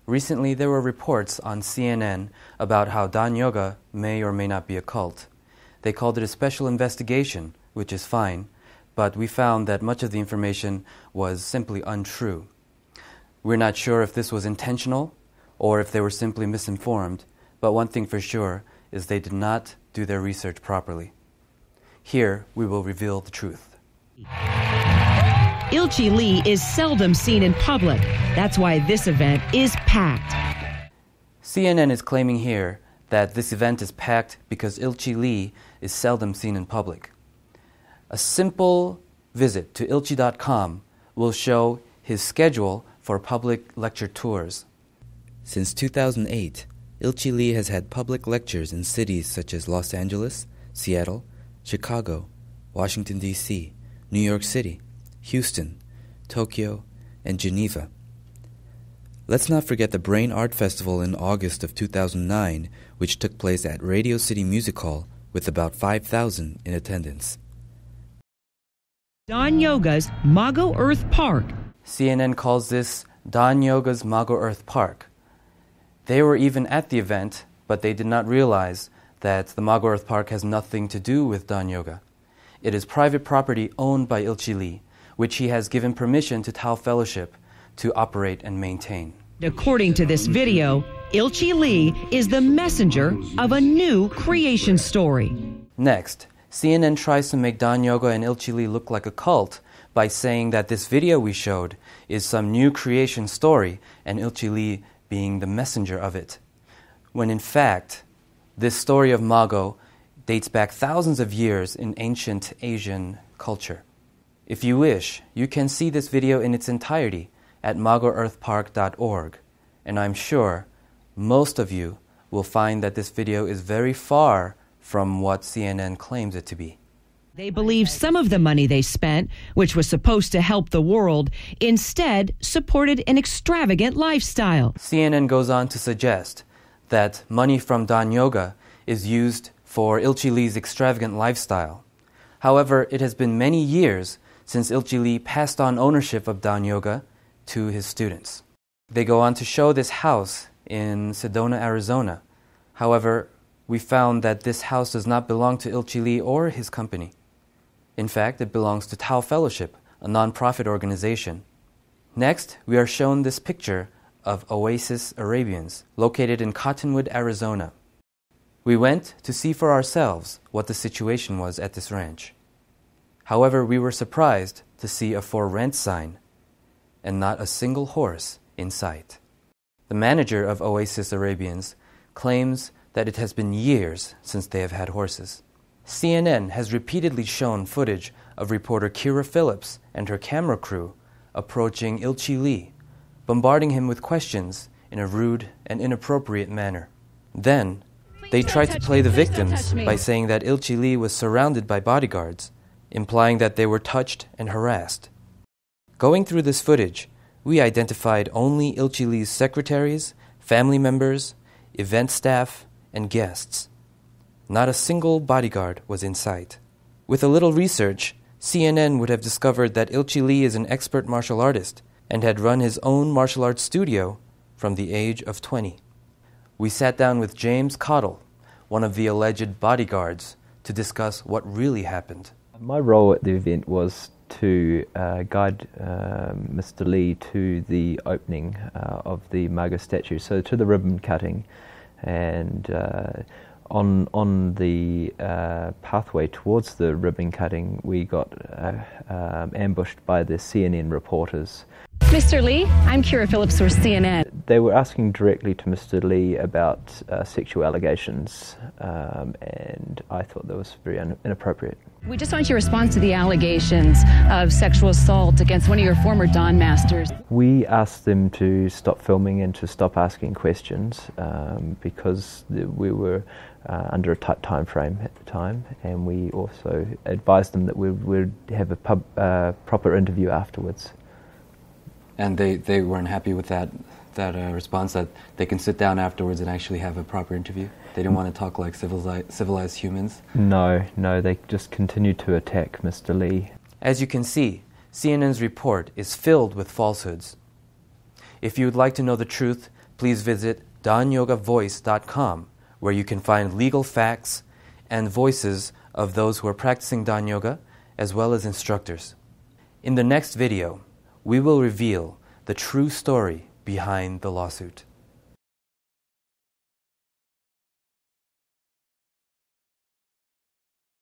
Recently, there were reports on CNN about how Dahn Yoga may or may not be a cult. They called it a special investigation, which is fine, but we found that much of the information was simply untrue. We're not sure if this was intentional or if they were simply misinformed, but one thing for sure is they did not do their research properly. Here, we will reveal the truth. Ilchi Lee is seldom seen in public. That's why this event is packed. CNN is claiming here that this event is packed because Ilchi Lee is seldom seen in public. A simple visit to ilchi.com will show his schedule for public lecture tours. Since 2008, Ilchi Lee has had public lectures in cities such as Los Angeles, Seattle, Chicago, Washington, D.C., New York City, Houston, Tokyo, and Geneva. Let's not forget the Brain Art Festival in August of 2009, which took place at Radio City Music Hall with about 5,000 in attendance. Dahn Yoga's Mago Earth Park. CNN calls this Dahn Yoga's Mago Earth Park. They were even at the event, but they did not realize that the Mago Earth Park has nothing to do with Dahn Yoga. It is private property owned by Ilchi Lee, which he has given permission to Tao Fellowship to operate and maintain. According to this video, Ilchi Lee is the messenger of a new creation story. Next, CNN tries to make Dahn Yoga and Ilchi Lee look like a cult by saying that this video we showed is some new creation story and Ilchi Lee being the messenger of it, when in fact, this story of Mago dates back thousands of years in ancient Asian culture. If you wish, you can see this video in its entirety at magoearthpark.org, and I'm sure most of you will find that this video is very far from what CNN claims it to be. They believe some of the money they spent, which was supposed to help the world, instead supported an extravagant lifestyle. CNN goes on to suggest that money from Dahn Yoga is used for Ilchi Lee's extravagant lifestyle. However, it has been many years since Ilchi Lee passed on ownership of Dahn Yoga to his students. They go on to show this house in Sedona, Arizona. However, we found that this house does not belong to Ilchi Lee or his company. In fact, it belongs to Tao Fellowship, a non-profit organization. Next, we are shown this picture of Oasis Arabians, located in Cottonwood, Arizona. We went to see for ourselves what the situation was at this ranch. However, we were surprised to see a for rent sign and not a single horse in sight. The manager of Oasis Arabians claims that it has been years since they have had horses. CNN has repeatedly shown footage of reporter Kira Phillips and her camera crew approaching Ilchi Lee, bombarding him with questions in a rude and inappropriate manner. Then, they tried to play the victims by saying that Ilchi Lee was surrounded by bodyguards, implying that they were touched and harassed. Going through this footage, we identified only Ilchi Lee's secretaries, family members, event staff, and guests. Not a single bodyguard was in sight. With a little research, CNN would have discovered that Ilchi Lee is an expert martial artist and had run his own martial arts studio from the age of 20. We sat down with James Cottle, one of the alleged bodyguards, to discuss what really happened. My role at the event was to guide Mr. Lee to the opening of the Mago statue, so to the ribbon cutting, and on the pathway towards the ribbon cutting, we got ambushed by the CNN reporters. Mr. Lee, I'm Kira Phillips for CNN. They were asking directly to Mr. Lee about sexual allegations, and I thought that was very inappropriate. We just want your response to the allegations of sexual assault against one of your former Dahn masters. We asked them to stop filming and to stop asking questions because we were under a tight time frame at the time, and we also advised them that we would have a proper interview afterwards. And they weren't happy with that response, that they can sit down afterwards and actually have a proper interview? They didn't want to talk like civilized humans? No, they just continued to attack Mr. Lee. As you can see, CNN's report is filled with falsehoods. If you would like to know the truth, please visit DahnYogaVoice.com, where you can find legal facts and voices of those who are practicing Dahn Yoga, as well as instructors. In the next video, we will reveal the true story behind the lawsuit.